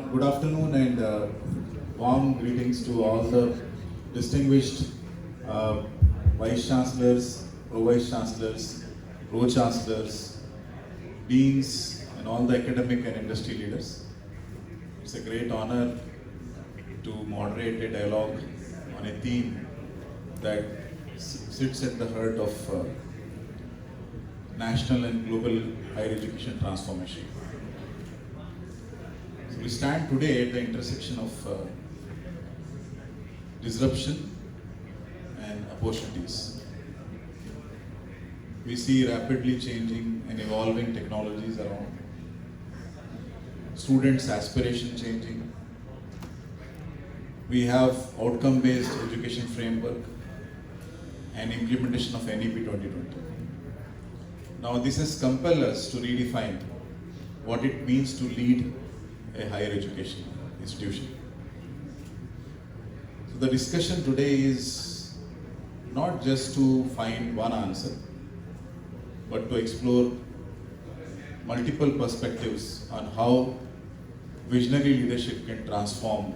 Good afternoon and warm greetings to all the distinguished Vice Chancellors, Pro-Vice Chancellors, Pro-Chancellors, Deans and all the academic and industry leaders. It's a great honor to moderate a dialogue on a theme that sits at the heart of national and global higher education transformation. So we stand today at the intersection of disruption and opportunities. We see rapidly changing and evolving technologies around, students' aspiration changing. We have outcome-based education framework and implementation of NEP 2020. Now this has compelled us to redefine what it means to lead a higher education institution. So the discussion today is not just to find one answer, but to explore multiple perspectives on how visionary leadership can transform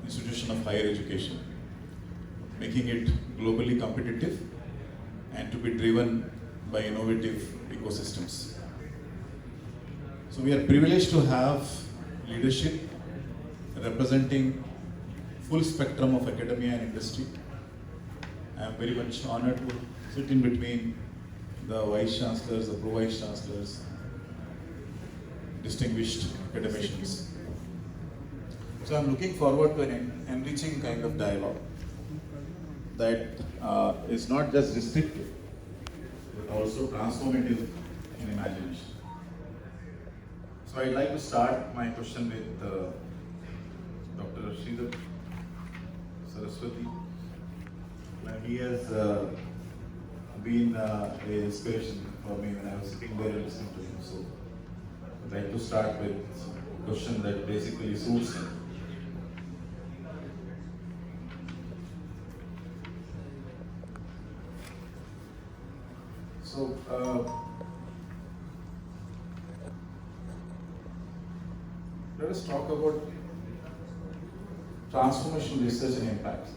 institution of higher education, making it globally competitive and to be driven by innovative ecosystems. So we are privileged to have leadership representing full spectrum of academia and industry. I am very much honored to sit in between the Vice Chancellors, the Pro-Vice Chancellors, distinguished academicians. So I'm looking forward to an enriching kind of dialogue that is not just restrictive, but also transformative in imagination. So I'd like to start my question with Dr. Sridhar Saraswati. And he has been an inspiration for me when I was sitting there and listening to him. So I'd like to start with a question that basically suits him. So, let us talk about transformational research and impact.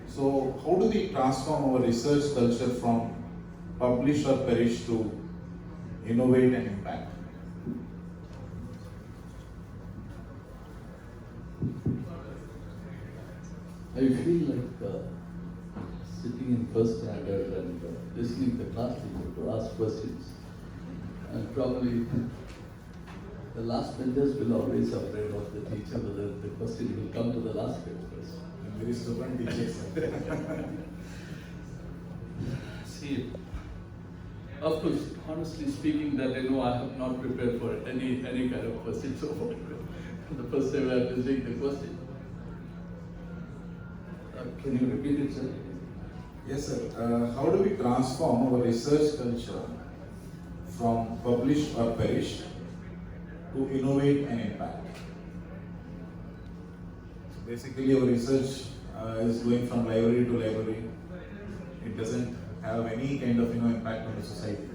So, how do we transform our research culture from publish or perish to innovate and impact? I feel like sitting in first standard and listening to the class teacher to ask questions. And probably the last benchers will always afraid of the teacher whether the question will come to the last bench first. I'm very stubborn teachers. See, of course, honestly speaking, that I have not prepared for any kind of question so far. The first time I am listening the question. Can you repeat it, sir? Yes, sir. How do we transform our research culture from publish or perish to innovate and impact? So basically, our research is going from library to library. It doesn't have any kind of impact on the society.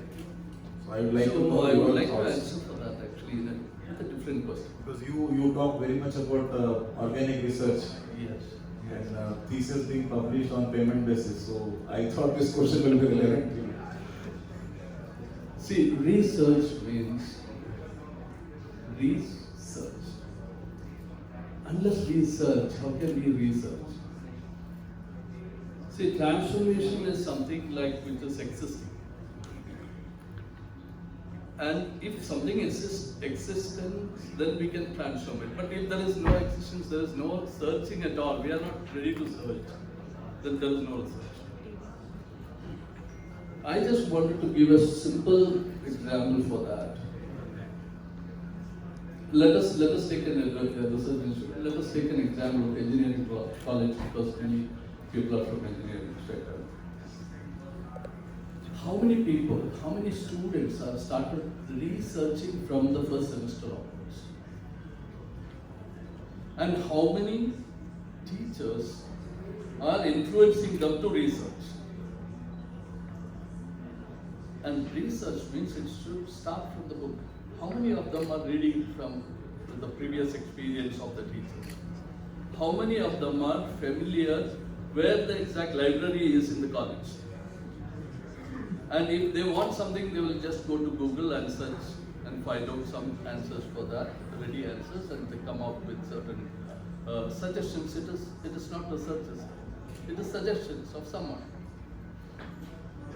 So I would like to know I your would like to thoughts. answer for that actually in a different question. Because you talk very much about organic research. Yes. And thesis being published on payment basis. So I thought this question will be relevant to you. See, research means research. Unless research, how can we research? See, transformation is something like which is existing. And if something existence, then we can transform it. But if there is no existence, there is no searching at all, we are not ready to search, then there is no research. I just wanted to give a simple example for that. Let us take an research institute. Let us take an example of engineering college because many people are from engineering sector. How many people, how many students have started researching from the first semester onwards? And how many teachers are influencing them to research? And research means it should start from the book. How many of them are reading from the previous experience of the teachers. How many of them are familiar where the exact library is in the college? And if they want something, they will just go to Google and search and find out some answers for that, ready answers, and they come up with certain suggestions. It is not researches, it is suggestions of someone.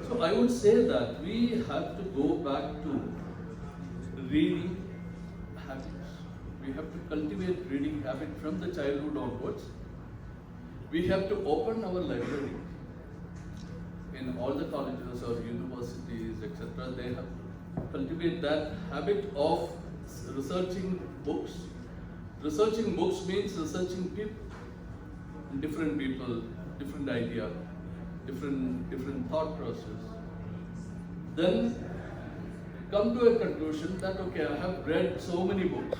So I would say that we have to go back to reading habits. We have to cultivate reading habit from the childhood onwards. We have to open our library in all the colleges or universities, etc. They have to cultivate that habit of researching books. Researching books means researching people, different idea, different thought process. Then come to a conclusion that okay, I have read so many books,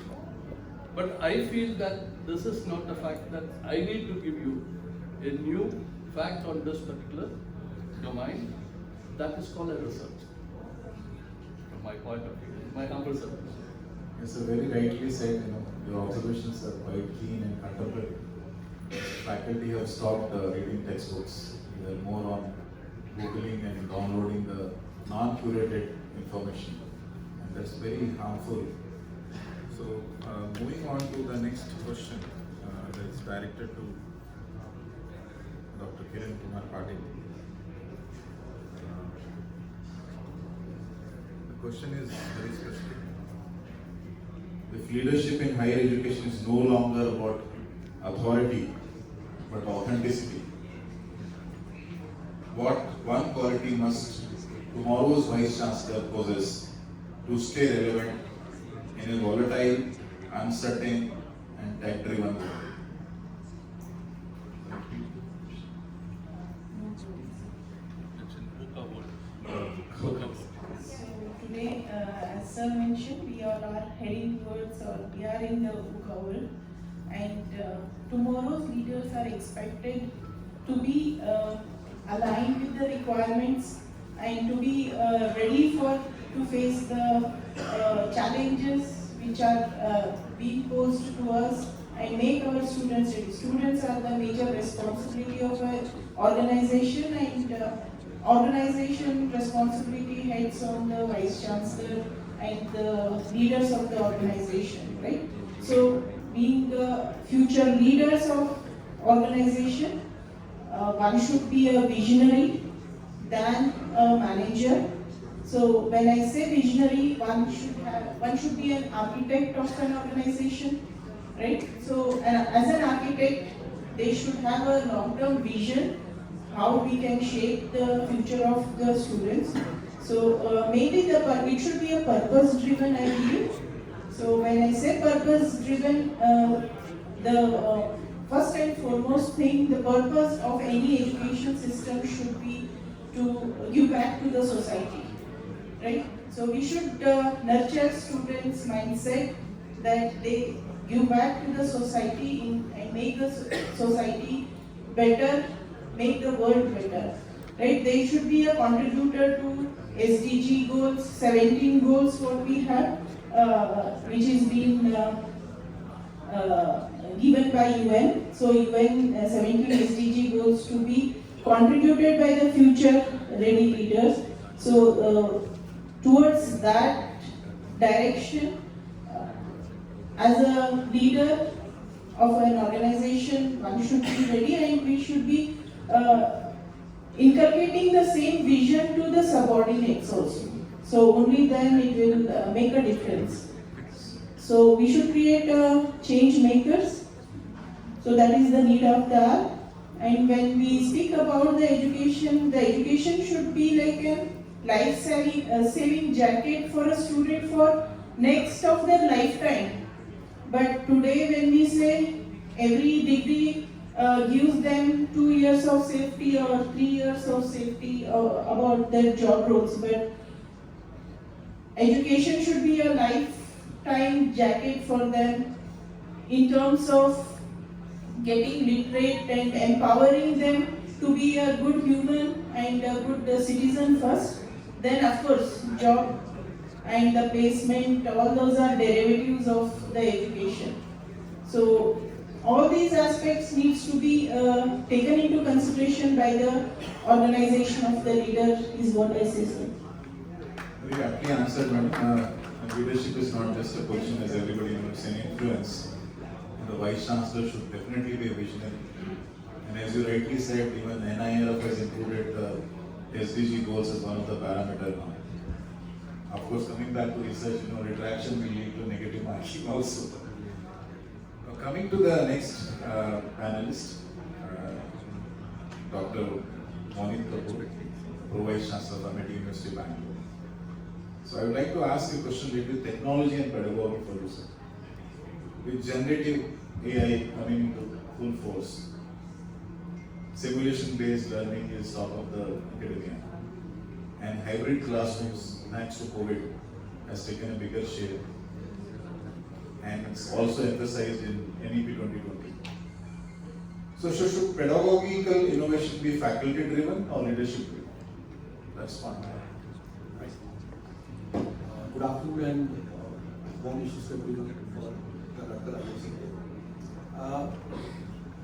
but I feel that this is not the fact that I need to give you a new fact on this particular domain. That is called a research, from my point of view, my humble service. Yes, so very rightly said, your observations are quite keen and contemplative. Faculty have stopped reading textbooks. They are more on Googling and downloading the non-curated information, and that's very harmful. So, moving on to the next question that is directed to Dr. Kiran Kumar Patil. The question is very specific. If leadership in higher education is no longer about authority but authenticity, what one quality must tomorrow's Vice Chancellor possess to stay relevant in a volatile, uncertain, and tech-driven world? Today, as Sir mentioned, we all are heading towards, or we are in the VUCA world, and tomorrow's leaders are expected to be aligned with the requirements and to be ready to face the challenges which are being posed to us and make our students ready. Students are the major responsibility of an organization, and organization responsibility heads on the Vice Chancellor and the leaders of the organization, right? So, being the future leaders of organization, one should be a visionary than a manager. So when I say visionary, one should be an architect of an organization, right? So as an architect, they should have a long-term vision how we can shape the future of the students. So maybe it should be a purpose-driven, I believe. So when I say purpose-driven, the first and foremost thing, the purpose of any education system should be to give back to the society, right? So we should nurture students' mindset that they give back to the society and make the society better, make the world better, right? They should be a contributor to SDG goals, 17 goals what we have, which is being given by UN. So UN 17 SDG goals to be contributed by the future ready leaders. So towards that direction, as a leader of an organization, one should be ready, and we should be inculcating the same vision to the subordinates also. So only then it will make a difference. So we should create change makers. So that is the need of the hour. And when we speak about the education should be like a life-saving jacket for a student for next of their lifetime. But today when we say every degree gives them 2 years of safety or 3 years of safety about their job roles, but education should be a lifetime jacket for them in terms of getting literate and empowering them to be a good human and a good citizen first. Then of course job and the placement, all those are derivatives of the education. So all these aspects needs to be taken into consideration by the organization of the leader is what I say, sir. Very aptly answered, madam. Leadership is not just a position, as everybody knows, it's an influence. And the Vice Chancellor should definitely be a visionary. And as you rightly said, even NIRF has included the SDG goals as one of the parameters now. Of course, coming back to research, retraction will lead to negative marking also. Now, coming to the next panelist, Dr. Monit Kapoor, Pro-Vice Chancellor of Amity University, Bengaluru. So I would like to ask you a question related to technology and pedagogy for you, sir. With generative AI coming into full force, simulation-based learning is top of the academia, and hybrid classrooms, thanks to COVID, has taken a bigger share, and it's also emphasized in NEP 2020. So should pedagogical innovation be faculty-driven or leadership-driven? That's one. Good afternoon and warm wishes to everyone for the organization.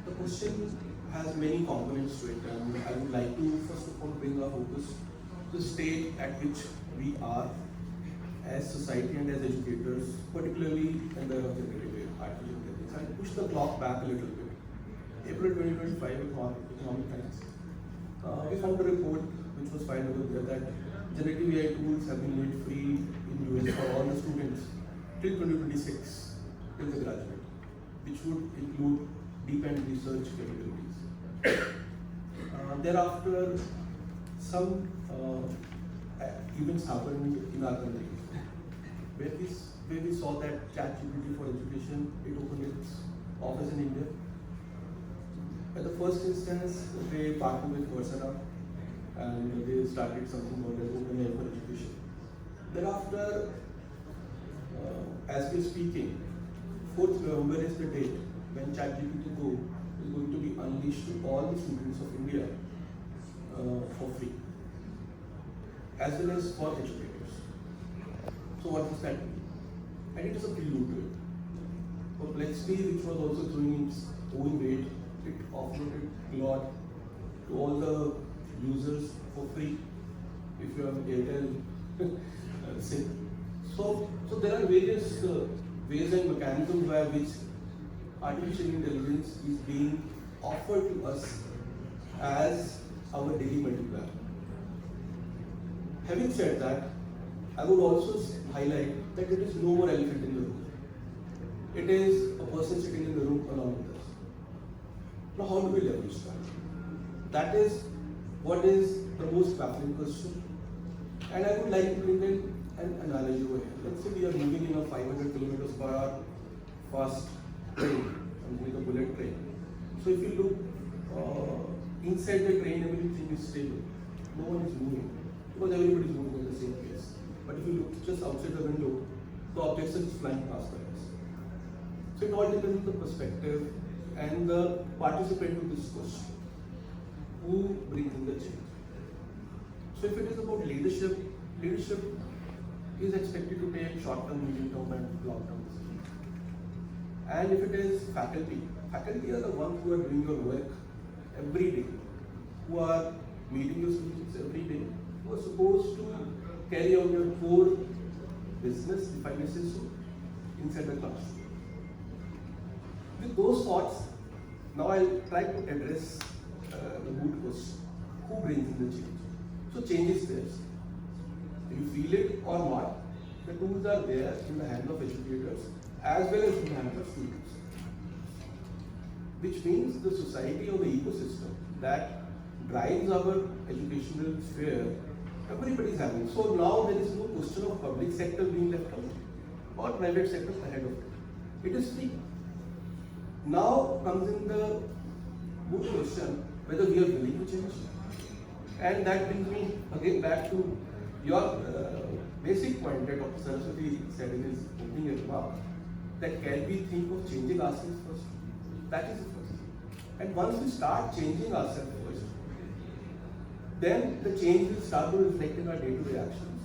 The question has many components to it, and I would like to first of all bring our focus to the state at which we are as society and as educators, particularly in the generative artificial intelligence. I'll push the clock back a little bit. April 2025 Economic Times. We found a report which was filed over there that generative AI tools have been made free in US for all the students till 2026, till the graduate, which would include deep-end research capabilities. Thereafter, some events happened in our country where we saw that ChatGPT for education, it opened its office in India. At the first instance, they partnered with Coursera and they started something called as OpenAI for education. Thereafter, as we're speaking, 4th November is the date when ChatGPT Go is going to be unleashed to all the students of India for free, as well as for educators. So what does that mean? And it is a prelude to it. Perplexity, which was also throwing its own weight, it offloaded Claude to all the users for free if you have Airtel SIM. So there are various ways and mechanisms by which artificial intelligence is being offered to us as our daily multiplier. Having said that, I would also highlight that it is no more elephant in the room. It is a person sitting in the room along with us. Now, how do we leverage that? That is what is the most baffling question. And I would like to bring in an analogy over here. Let's say we are moving in a 500 kilometers per hour fast train, something like a bullet train. So if you look inside the train, everything is stable. No one is moving because everybody is moving at the same pace. But if you look just outside the window, the objects are just flying past us. So it all depends on the perspective and the participant to this question. Who brings in the change? So if it is about leadership, leadership is expected to take short-term, medium-term and long-term decisions. And if it is faculty, faculty are the ones who are doing your work every day, who are meeting your students every day, who are supposed to carry out your core business, if I may say so, inside the classroom. With those thoughts, now I'll try to address the good question. Who brings in the change? So change is there. You feel it or not, the tools are there in the hands of educators as well as in the hands of students. Which means the society or the ecosystem that drives our educational sphere, everybody is having. So now there is no question of public sector being left out or private sector ahead of it. It is free. Now comes in the good question whether we are willing to change. And that brings me again back to your basic point that Dr. Saraswati said in his opening remark, that can we think of changing ourselves first? That is the first. And once we start changing ourselves first, then the change will start to reflect in our day-to-day actions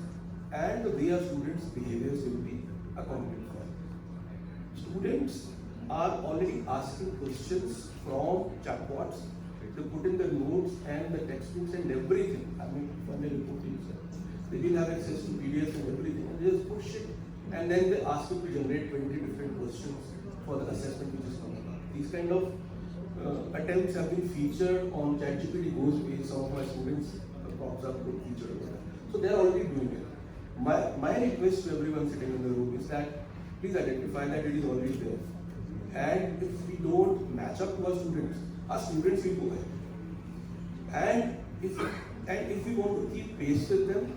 and the way our students' behaviors will be accounted for. Students are already asking questions from chatbots. They put in the notes and the textbooks and everything. I mean, when they reporting, they will have access to PDFs and everything, and they just push it, and then they ask you to generate 20 different questions for the assessment which is coming up. These kind of attempts have been featured on ChatGPT Go's page. Some of my students prompts are featured over there. So they are already doing it. My request to everyone sitting in the room is that please identify that it is already there. And if we don't match up to our students will go ahead. And if we want to keep pace with them,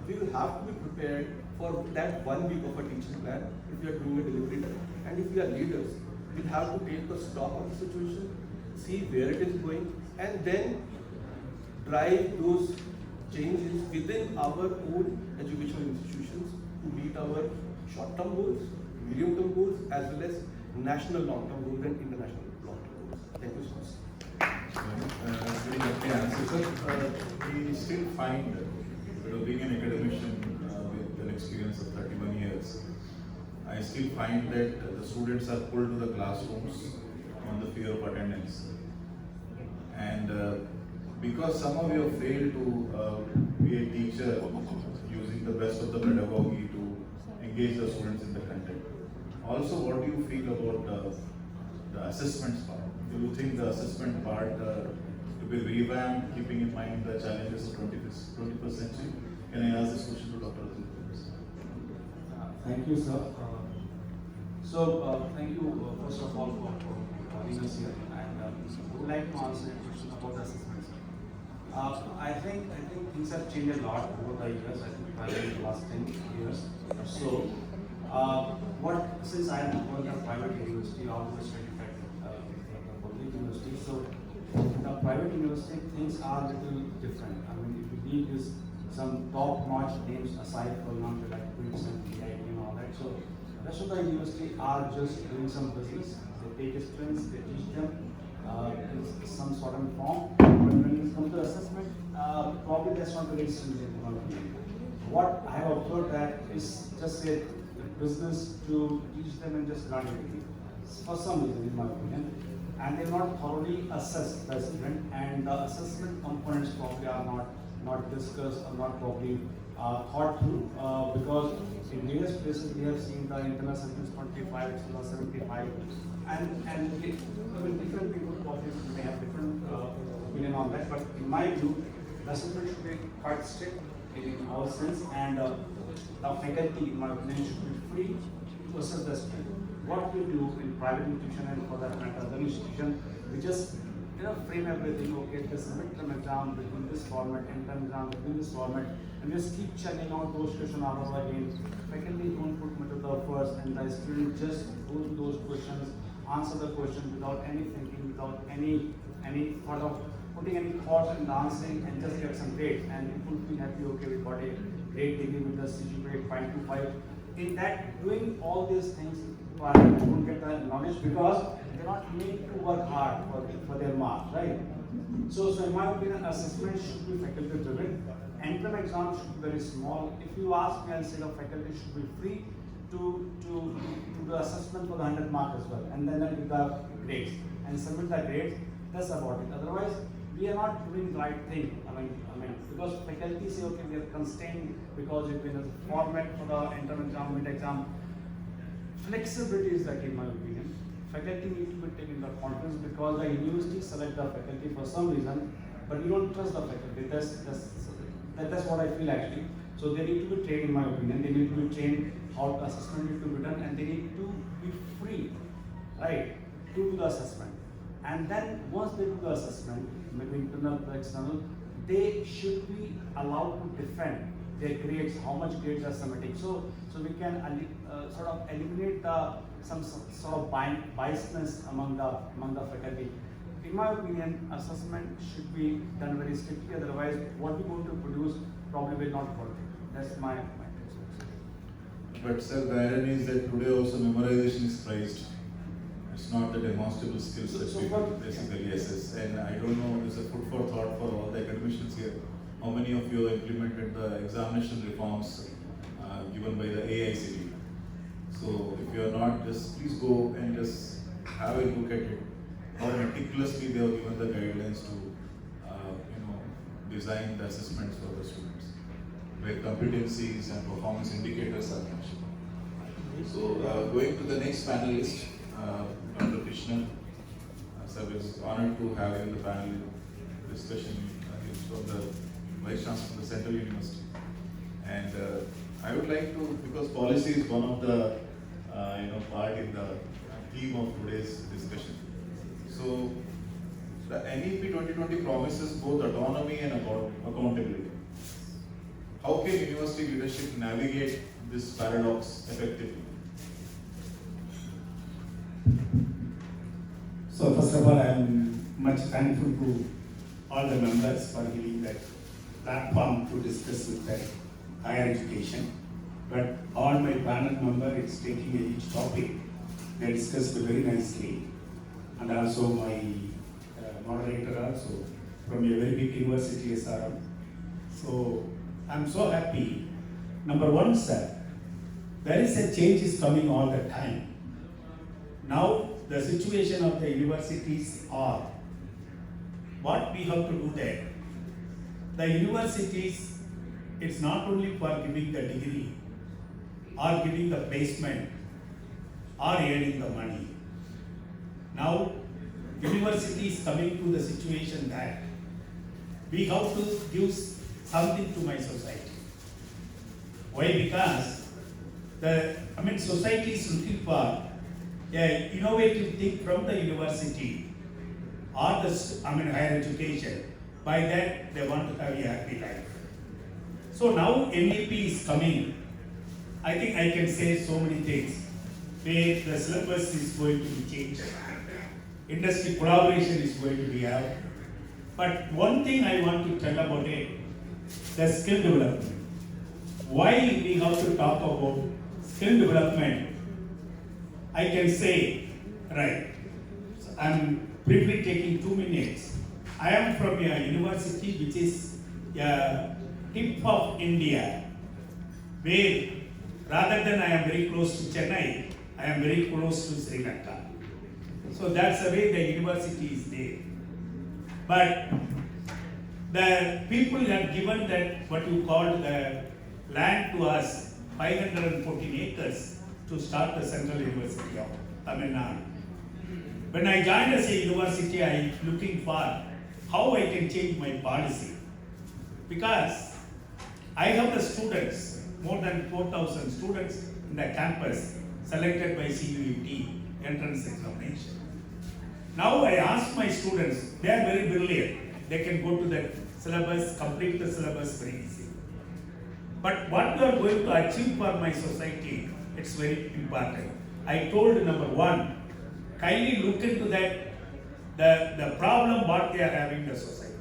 we will have to be prepared for that 1 week of a teaching plan if we are doing a delivery time. And if we are leaders, we'll have to take a stock of the situation, see where it is going, and then drive those changes within our own educational institutions to meet our short-term goals, medium-term goals, as well as national long-term goals and international long-term goals. Thank you so much. Very happy answer, sir. We still find, being an academician with an experience of 31 years, I still find that the students are pulled to the classrooms on the fear of attendance. And because some of you have failed to be a teacher using the best of the pedagogy to engage the students in the content. Also, what do you feel about the assessments part? Do you think the assessment part to be revamped, keeping in mind the challenges of 21st century? Can I ask this question to Dr. Azim? Thank you, sir. Thank you first of all for having us here, and I would like to answer your question about the assessments. I think things have changed a lot over the years. I think probably in the last 10 years or so. Since I am working at a private university, almost 25 public university, so the private university things are a little different. I mean, if you need this some top-notch names aside, for example, like Queen's and PIT and all that. So the rest of the university are just doing some business. They take students, they teach them in some sort of form. But when it comes to assessment, probably that's not very stringent. What I have observed that is just a business to teach them and just learn everything. For some reason, in my opinion. And they not thoroughly assess the student, and the assessment components probably are not discussed or not probably thought through, because in various places we have seen the internal assessment 25, external 75, and different people probably may have different opinion on that, but in my view, the assessment should be quite strict in our sense, and the faculty, in my opinion, should be free to assess the student. What we do in private institution and for that matter other institution, we just frame everything. Okay, this is midterm exam between this format, interim exam between this format, and just keep churning out those questions out of again. Faculty don't put much of the efforts, and the student just go to those questions, answer the question without any thinking, without any thought of putting any thought in the answering, and just get some grades. And people feel happy. Okay, we got a great degree with the CGPA 5.25. In that, doing all these things, they don't get the knowledge because they're not made to work hard for their marks, right? So in my opinion, assessment should be faculty driven. Interim exam should be very small. If you ask me, I'll say the faculty should be free to do the assessment for the 100 mark as well, and then give the grades and submit the grades. That's about it. Otherwise, we are not doing the right thing. I mean, because faculty say, okay, we are constrained because it's been a format for the interim exam, mid exam. Flexibility is the key, in my opinion. Faculty need to be taken into confidence because the university select the faculty for some reason, but we don't trust the faculty. That's what I feel actually. So they need to be trained, in my opinion. They need to be trained how the assessment needs to be done, and they need to be free, right, to do the assessment. And then once they do the assessment, maybe internal or external, they should be allowed to defend their grades, how much grades are submitting. So we can sort of eliminate some sort of biasness among the faculty. In my opinion, assessment should be done very strictly. Otherwise, what we're going to produce probably will not work. That's my take. But sir, the irony is that today also memorization is prized. It's not the demonstrable skills that people basically assess. And I don't know, it's a food for thought for all the academicians here. How many of you have implemented the examination reforms given by the AICTE? So if you are not, just please go and just have a look at it, how meticulously they have given the guidelines to design the assessments for the students, where competencies and performance indicators are mentioned. So going to the next panelist, Dr. Krishnan. So I was honored to have in the panel discussion from the Vice Chancellor of the Central University. And I would like to, because policy is one of the part in the theme of today's discussion. So the NEP 2020 promises both autonomy and accountability. How can university leadership navigate this paradox effectively? So first of all, I am much thankful to all the members for giving that platform to discuss with the higher education. But all my panel members, taking each topic, they discussed very nicely. And also my moderator also from a very big university, SRM. So I'm so happy. Number one, sir, there is a change is coming all the time. Now the situation of the universities are what we have to do there. The universities, it's not only for giving the degree or giving the placement or earning the money. Now university is coming to the situation that we have to give something to my society. Why? Because society is looking for an innovative thing from the university or the higher education. By that they want to have a happy life. So now NEP is coming. I think I can say so many things where the syllabus is going to be changed. Industry collaboration is going to be out. But one thing I want to tell about it, the skill development. Why we have to talk about skill development? I can say, right, I'm briefly taking 2 minutes. I am from a university which is a tip of India, where rather than I am very close to Chennai, I am very close to Sri Lanka. So that's the way the university is there. But the people have given that what you call the land to us, 514 acres, to start the Central University of Tamil Nadu. When I joined as a university, I am looking for how I can change my policy. Because I have the students, more than 4,000 students in the campus selected by CUET entrance examination. Now I ask my students, they are very brilliant. They can go to the syllabus, complete the syllabus very easy. But what you are going to achieve for my society, it's very important. I told number one, kindly look into that, the problem what they are having in the society.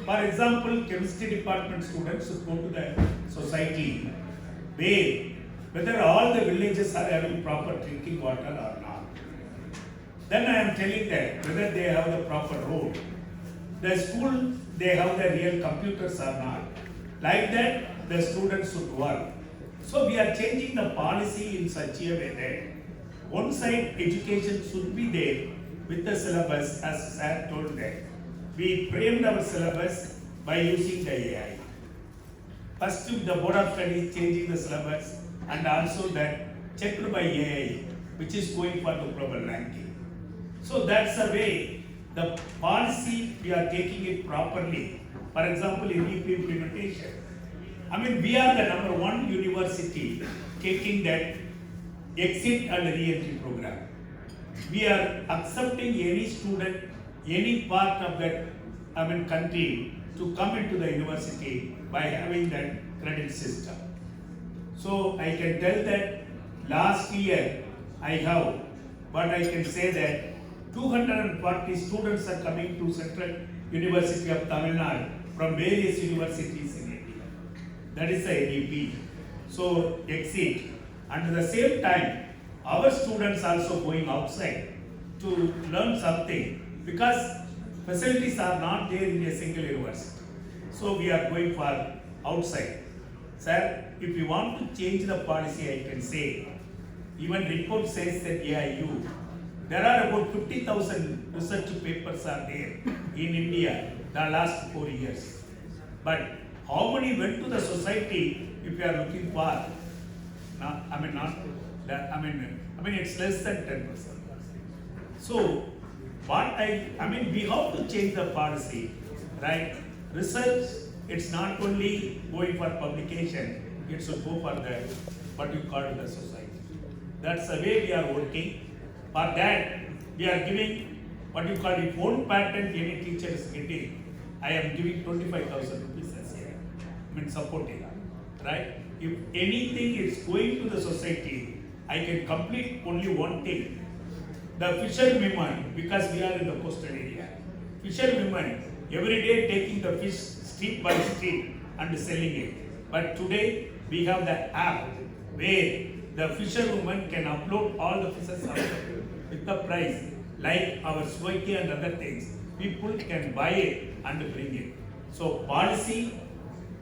For example, chemistry department students should go to the society whether all the villages are having proper drinking water or not. Then I am telling them whether they have the proper road. The school, they have the real computers or not. Like that, the students should work. So we are changing the policy in such a way that one side education should be there with the syllabus, as Sir told that. We framed our syllabus by using the AI. First, the Board of Studies changing the syllabus, and also that checked by AI, which is going for the global ranking. So that's the way the policy we are taking it properly. For example, in NEP implementation, we are the number one university taking that exit and re-entry program. We are accepting any student, any part of that country to come into the university by having that credit system. So I can tell that last year I have, but I can say that 240 students are coming to Central University of Tamil Nadu from various universities in India. That is the NEP. So exit. And at the same time, our students also going outside to learn something because facilities are not there in a single university. So we are going for outside. Sir, if you want to change the policy, I can say, even report says that AIU, there are about 50,000 research papers are there in India the last 4 years. But how many went to the society if you are looking for? It's less than 10%. So, we have to change the policy, right? Research, it's not only going for publication, it should go for the, what you call the society. That's the way we are working. For that, we are giving what you call it own patent any teacher is getting. I am giving 25,000 rupees as a, supporting, right? If anything is going to the society, I can complete only one thing. The fisherwomen, because we are in the coastal area, fisherwomen every day taking the fish street by street and selling it. But today we have the app where the fisherwoman can upload all the fishes with the price, like our swaki and other things. People can buy it and bring it. So policy,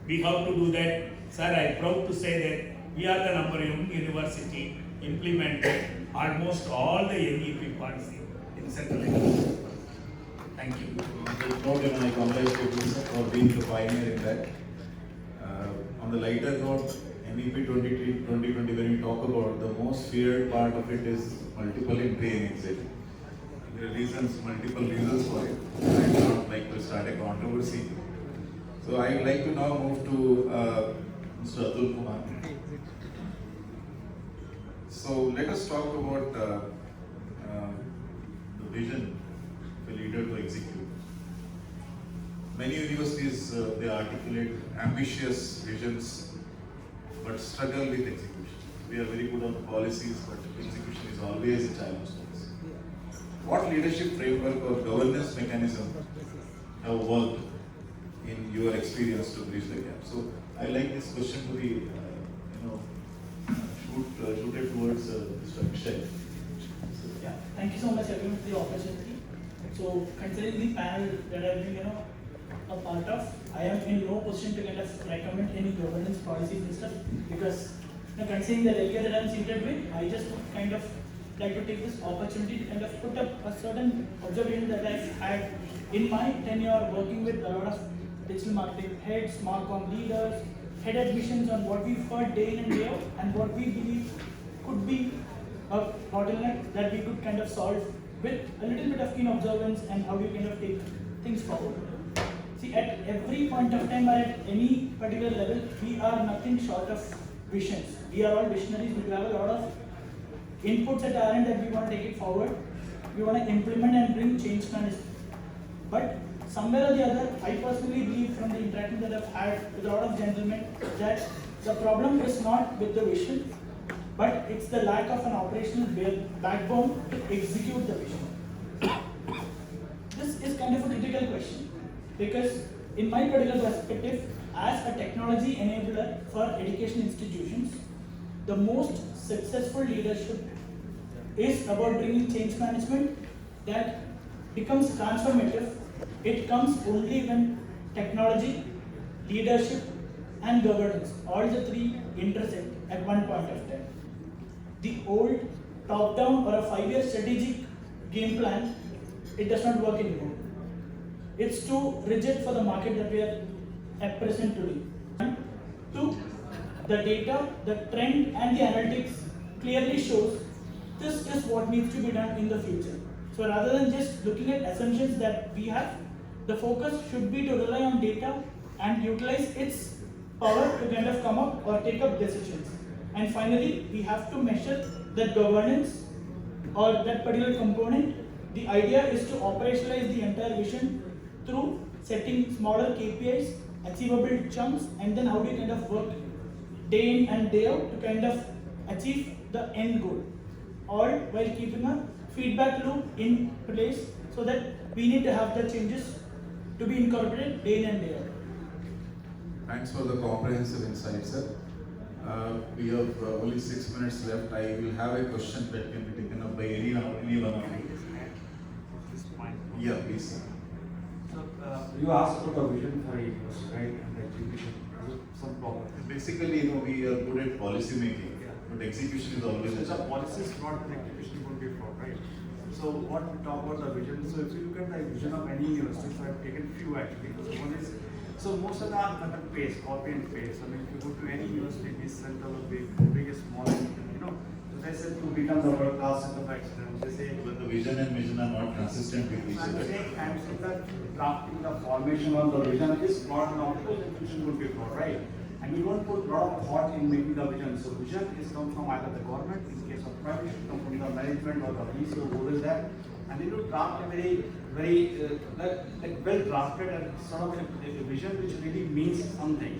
we have to do that. Sir, I am proud to say that we are the #1 university implemented almost all the NEP policy in Central India. Thank you. I congratulate you for being the pioneer in that. On the lighter note, NEP 2020, when you talk about the most feared part of it is multiple entry and exit. There are multiple reasons for it. I would not like to start a controversy. So I would like to now move to Mr. Atul Kumar. So let us talk about the vision of a leader to execute. Many universities, they articulate ambitious visions but struggle with execution. We are very good on policies, but execution is always a challenge to us. What leadership framework or governance mechanism have worked in your experience to bridge the gap? So I like this question to be, shooted towards Mr. Akshay. Yeah, thank you so much everyone for the opportunity. So considering the panel that I've been, a part of, I am in no position to kind of recommend any governance policies and stuff, because considering the area that I'm seated with, I just would kind of like to take this opportunity to kind of put up a certain observation that I've had in my tenure working with a lot of digital marketing heads, Marcom leaders, head admissions on what we've heard day in and day out, and what we believe could be a bottleneck that we could kind of solve with a little bit of keen observance and how we kind of take things forward. See, at every point of time or at any particular level, we are nothing short of visions. We are all visionaries. We have a lot of inputs at our end that we want to take it forward. We want to implement and bring change management. But somewhere or the other, I personally believe from the interaction that I've had with a lot of gentlemen that the problem is not with the vision, but it's the lack of an operational backbone to execute the vision. This is kind of a critical question, because in my particular perspective, as a technology enabler for education institutions, the most successful leadership is about bringing change management that becomes transformative. It comes only when technology, leadership, and governance, all the three intersect at one point of time. The old top-down or a 5-year strategic game plan, it does not work anymore. It's too rigid for the market that we are at present today. And two, the data, the trend, and the analytics clearly shows this is what needs to be done in the future. So rather than just looking at assumptions that we have, the focus should be to rely on data and utilize its power to kind of come up or take up decisions. And finally, we have to measure that governance or that particular component. The idea is to operationalize the entire vision through setting smaller KPIs, achievable chunks, and then how do you kind of work day in and day out to kind of achieve the end goal, all while keeping a feedback loop in place so that we need to have the changes to be incorporated day in and day out. Thanks for the comprehensive insight, sir. We have only 6 minutes left. I will have a question that can be taken up by anyone of you. Yeah, please. So, you asked about the vision for years, right? And the execution, some problem. Basically, we are good at policy making, but execution is always a The challenge. policy is not the execution would be flawed, right? So what we talk about the vision, so if you look at the vision of any university, so I've taken few actually. So one is, so most of them are cut and paste, copy and paste. I mean, if you go to any university, this center will be big, small, you know. So they said to become the world class center of excellence. They say, But the vision and mission are not consistent with each I'm other. saying that drafting the formation of the vision is flawed now because institution would be flawed, right? And we don't put a lot of thought in making the vision. So vision is come from either the government, in case of private, come from the management or the VC or who is that. And they do draft a very well drafted and sort of a vision which really means something.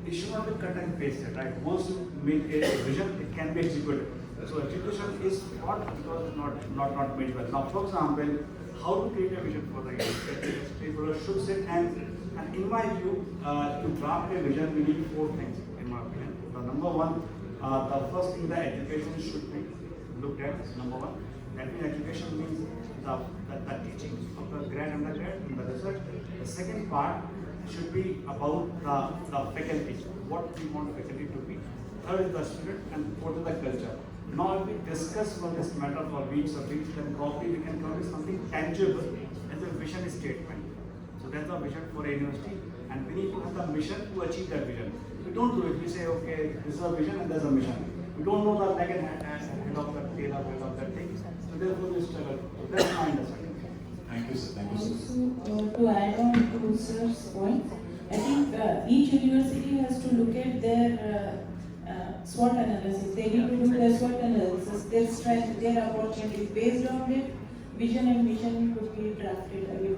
It should not be cut and pasted, right? Once you make a vision, it can be executed. So execution is flawed because it's not made well. Now, for example, how to create a vision for the university? People should sit and in my view, to draft a vision, we need 4 things, in my opinion. The number one, the first thing, the education should be looked at, number one. That means education means the teaching of the grad, undergrad, and the research. The second part should be about the faculty, what we want faculty to be. Third is the student, and fourth is the culture. Now, if we discuss on this matter for weeks or weeks, then probably we can come with something tangible as a vision statement. So that's the vision for a university, and we need to have the mission to achieve that vision. We don't do it. We say, okay, this is a vision and there's a mission. We don't know the leg and head of that tail of that thing. So therefore, we struggle. So that's my understanding. Thank you, sir. Thank you, sir. Also, to add on to sir's point, I think each university has to look at their SWOT analysis. They need to do their SWOT analysis, their strength, their opportunities. Based on it, vision and mission could be drafted. I agree.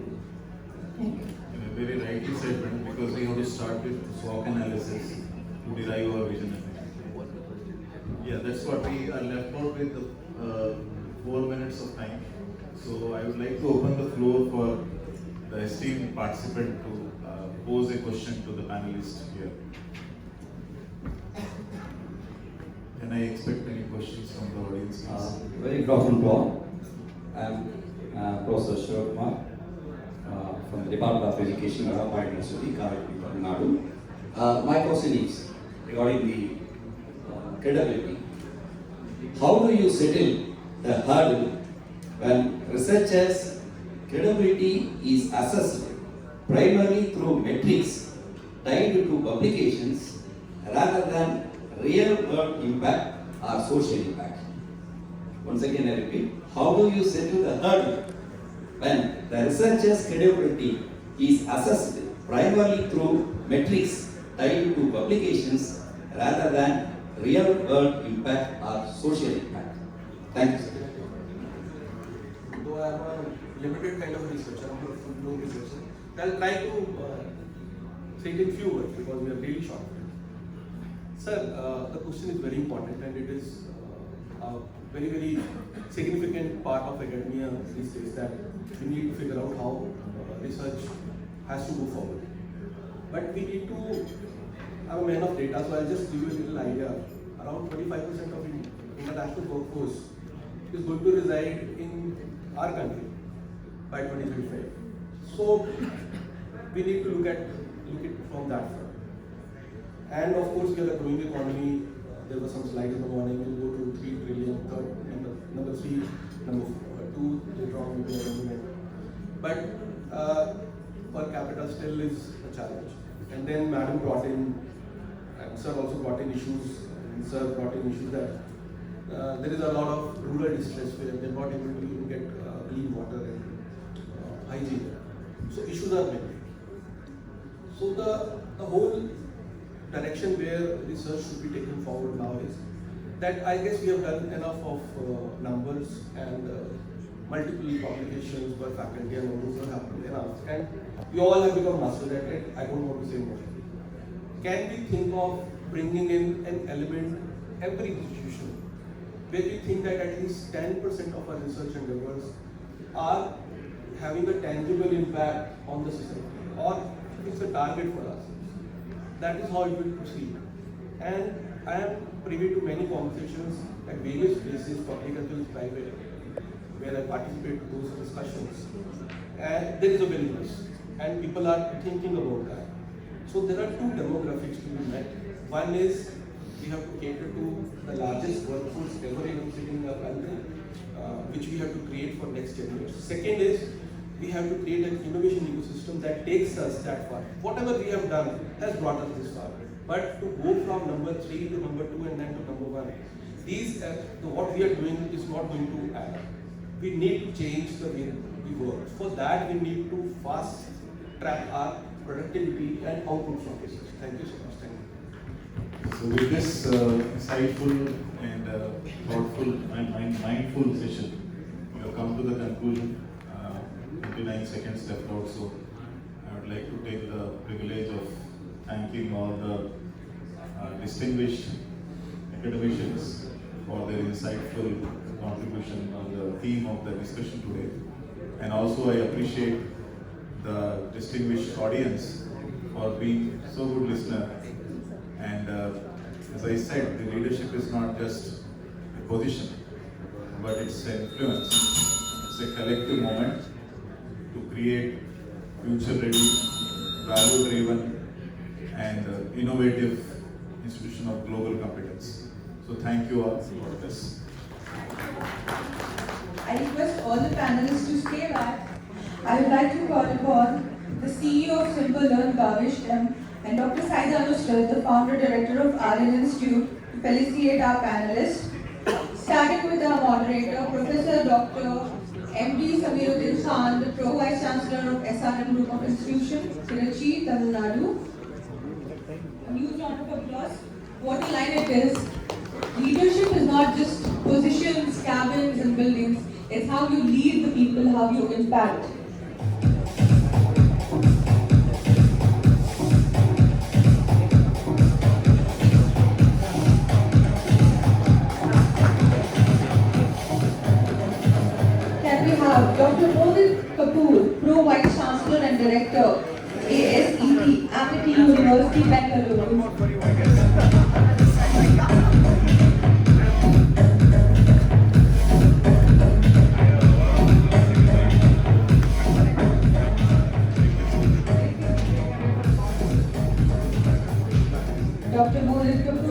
Thank you. Very rightly said, madam, because we have to start with SWOT analysis to derive our vision and mission. Yeah, that's what we are left out with 4 minutes of time. So I would like to open the floor for the esteemed participant to pose a question to the panelists here. Can I expect any questions from the audience, please? Very good afternoon to all. I am Professor Shiva Kumar from the Department of Education, Radisson University, Curated, Tamil Nadu. My question is regarding the credibility. How do you settle the hurdle when researchers' credibility is assessed primarily through metrics tied to publications rather than real-world impact or social impact? Once again, I repeat, how do you settle the hurdle when the researcher's credibility is assessed primarily through metrics tied to publications rather than real-world impact or social impact? Thank you, sir. Though I am a limited kind of a researcher, I'm a full-blown researcher, I'll try to say it in few words because we are really short. Sir, the question is very important and it is a very, very significant part of academia these days that we need to figure out how research has to go forward. But we need to, I'm a man of data, so I'll just give you a little idea. Around 25% of international workforce is going to reside in our country by 2035. So we need to look it from that front. And of course, we are a growing economy. There were some slides in the morning. We'll go to 3 trillion, number 3, number 2, later on maybe number 1. But per capita still is a challenge. And then Madam brought in, and Sir also brought in issues, and Sir brought in issues that there is a lot of rural distress where they're not able to even get clean water and hygiene. So issues are many. So the whole direction where research should be taken forward now is that I guess we have done enough of numbers and multiple publications per faculty and all those are happening enough. And we all have become masters at it. I don't want to say more. Can we think of bringing in an element every institution where we think that at least 10% of our research endeavors are having a tangible impact on the society, or it's a target for us. That is how it will proceed. And I am privy to many conversations at various places, public as well as private, where I participate in those discussions. And there is a willingness, and people are thinking about that. So there are 2 demographics to be met. One is we have to cater to the largest workforce ever sitting in our country, which we have to create for next 10 years. Second is, we have to create an innovation ecosystem that takes us that far. Whatever we have done has brought us this far. But to go from number 3 to number 2 and then to number 1, what we are doing is not going to add up. We need to change the way we work. For that, we need to fast track our productivity and output from research. Thank you so much. Thank you. So with this insightful and thoughtful and mindful session, we have come to the conclusion. 29 seconds left out, so I would like to take the privilege of thanking all the distinguished academicians for their insightful contribution on the theme of the discussion today. And also I appreciate the distinguished audience for being so good listener. And as I said, the leadership is not just a position, but it's an influence. It's a collective moment to create future-ready, value-driven, and innovative institution of global competence. So thank you all for this. I request all the panelists to stay back. I would like to call upon the CEO of Simple Learn, Bhavish M, and Dr. Saida Nusrat, the founder director of RN Institute, to felicitate our panelists. Starting with our moderator, Professor Dr. MD Samiruddin Khan, the Pro Vice Chancellor of SRM Group of Institutions, Tiruchi, Tamil Nadu. A huge round of applause. What a line it is. Leadership is not just positions, cabins, and buildings. It's how you lead the people, how you impact. Can we have Dr. Mohit Kapoor, Pro Vice Chancellor and Director, ASEP, Amity University, Bengaluru. Dr. Mohit Kapoor,